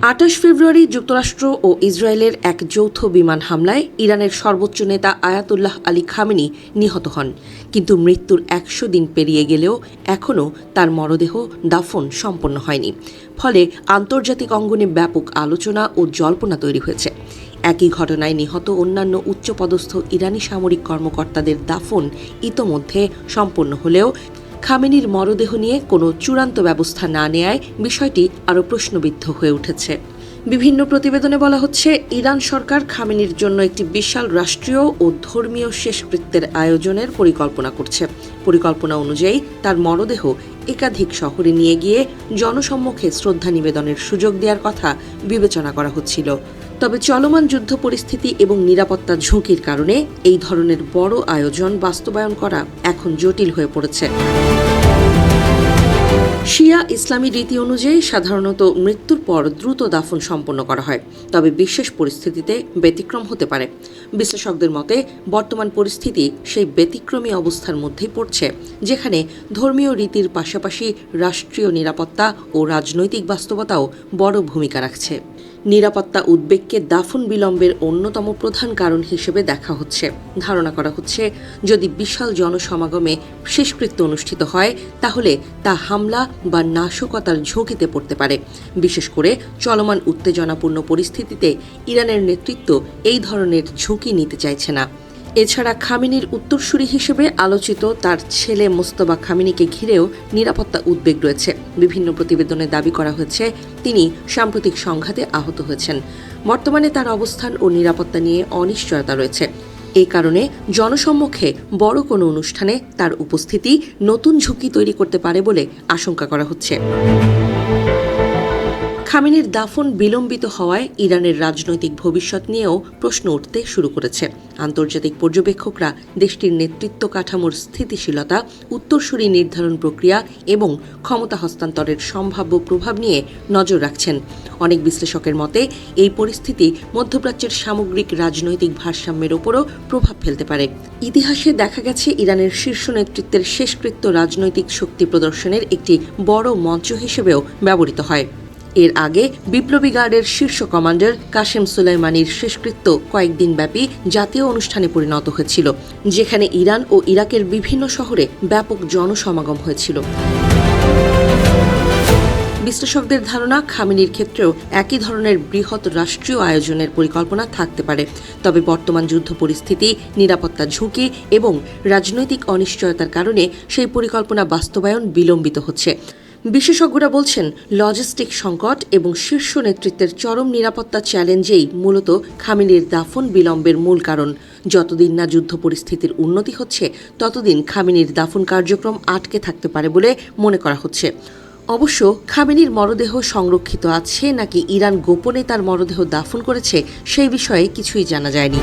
২৮ ফেব্রুয়ারি যুক্তরাষ্ট্র ও ইসরায়েলের এক যৌথ বিমান হামলায় ইরানের সর্বোচ্চ নেতা আয়াতুল্লাহ আলী খামেনি নিহত হন। কিন্তু মৃত্যুর ১০০ দিন পেরিয়ে গেলেও এখনও তার মরদেহ দাফন সম্পন্ন হয়নি। ফলে আন্তর্জাতিক অঙ্গনে ব্যাপক আলোচনা ও জল্পনা তৈরি হয়েছে। একই ঘটনায় নিহত অন্যান্য উচ্চপদস্থ ইরানি সামরিক কর্মকর্তাদের দাফন ইতোমধ্যে সম্পন্ন হলেও খামেনির মরদেহ নিয়ে কোনো চূড়ান্ত ব্যবস্থা না নেয়ায় বিষয়টি আরও প্রশ্নবিদ্ধ হয়ে উঠেছে। বিভিন্ন প্রতিবেদনে বলা হচ্ছে, ইরান সরকার খামেনির জন্য একটি বিশাল রাষ্ট্রীয় ও ধর্মীয় শেষকৃত্যের আয়োজনের পরিকল্পনা করছে। পরিকল্পনা অনুযায়ী তার মরদেহ একাধিক শহরে নিয়ে গিয়ে জনসম্মুখে শ্রদ্ধা নিবেদনের সুযোগ দেওয়ার কথা বিবেচনা করা হচ্ছিল। তবে চলমান যুদ্ধ পরিস্থিতি এবং নিরাপত্তা ঝুঁকির কারণে এই ধরনের বড় আয়োজন বাস্তবায়ন করা এখন জটিল হয়ে পড়েছে। শিয়া ইসলামী রীতি অনুযায়ী সাধারণত মৃত্যুর পর দ্রুত দাফন সম্পন্ন করা হয়, তবে বিশেষ পরিস্থিতিতে ব্যতিক্রম হতে পারে। বিশ্লেষকদের মতে বর্তমান পরিস্থিতি সেই ব্যতিক্রমী অবস্থার মধ্যেই পড়ছে, যেখানে ধর্মীয় রীতির পাশাপাশি রাষ্ট্রীয় নিরাপত্তা ও রাজনৈতিক বাস্তবতাও বড় ভূমিকা রাখছে। নিরাপত্তা উদ্বেগকে দাফন বিলম্বের অন্যতম প্রধান কারণ হিসেবে দেখা হচ্ছে। ধারণা করা হচ্ছে, যদি বিশাল জনসমাগমে শেষকৃত্য অনুষ্ঠিত হয় তাহলে তা হামলা বা নাশকতার ঝুঁকিতে পড়তে পারে। বিশেষ করে চলমান উত্তেজনাপূর্ণ পরিস্থিতিতে ইরানের নেতৃত্ব এই ধরনের ঝুঁকি নিতে চাইছে না। এছাড়া খামেনির উত্তরসূরি হিসেবে আলোচিত তার ছেলে মোস্তফা খামেনিকে ঘিরেও নিরাপত্তা উদ্বেগ রয়েছে। বিভিন্ন প্রতিবেদনে দাবি করা হয়েছে, তিনি সাম্প্রতিক সংঘাতে আহত হয়েছেন। বর্তমানে তার অবস্থান ও নিরাপত্তা নিয়ে অনিশ্চয়তা রয়েছে। এ কারণে জনসম্মুখে বড় কোনো অনুষ্ঠানে তার উপস্থিতি নতুন ঝুঁকি তৈরি করতে পারে বলে আশঙ্কা করা হচ্ছে। খামেনির দাফন বিলম্বিত হওয়ায় ইরানের রাজনৈতিক ভবিষ্যৎ নিয়েও প্রশ্ন উঠতে শুরু করেছে। আন্তর্জাতিক পর্যবেক্ষকরা দেশটির নেতৃত্ব কাঠামোর স্থিতিশীলতা, উত্তরসূরি নির্ধারণ প্রক্রিয়া এবং ক্ষমতা হস্তান্তরের সম্ভাব্য প্রভাব নিয়ে নজর রাখছেন। অনেক বিশ্লেষকের মতে এই পরিস্থিতি মধ্যপ্রাচ্যের সামগ্রিক রাজনৈতিক ভারসাম্যের ওপরও প্রভাব ফেলতে পারে। ইতিহাসে দেখা গেছে, ইরানের শীর্ষ নেতৃত্বের শেষকৃত্য রাজনৈতিক শক্তি প্রদর্শনের একটি বড় মঞ্চ হিসেবেও ব্যবহৃত হয়। এর আগে বিপ্লবী গার্ডের শীর্ষ কমান্ডার কাশেম সুলাইমানির শেষকৃত্য কয়েকদিন ব্যাপী জাতীয় অনুষ্ঠানে পরিণত হয়েছিল, যেখানে ইরান ও ইরাকের বিভিন্ন শহরে ব্যাপক জনসমাগম হয়েছিল। বিশ্লেষকদের ধারণা, খামেনির ক্ষেত্রেও একই ধরনের বৃহৎ রাষ্ট্রীয় আয়োজনের পরিকল্পনা থাকতে পারে। তবে বর্তমান যুদ্ধ পরিস্থিতি, নিরাপত্তা ঝুঁকি এবং রাজনৈতিক অনিশ্চয়তার কারণে সেই পরিকল্পনা বাস্তবায়ন বিলম্বিত হচ্ছে। বিশেষজ্ঞরা বলছেন, লজিস্টিক সংকট এবং শীর্ষ নেতৃত্বের চরম নিরাপত্তা চ্যালেঞ্জেই মূলত খামেনির দাফন বিলম্বের মূল কারণ। যতদিন না যুদ্ধ পরিস্থিতির উন্নতি হচ্ছে, ততদিন খামেনির দাফন কার্যক্রম আটকে থাকতে পারে বলে মনে করা হচ্ছে। অবশ্য খামেনির মরদেহ সংরক্ষিত আছে নাকি ইরান গোপনে তার মরদেহ দাফন করেছে, সেই বিষয়ে কিছুই জানা যায়নি।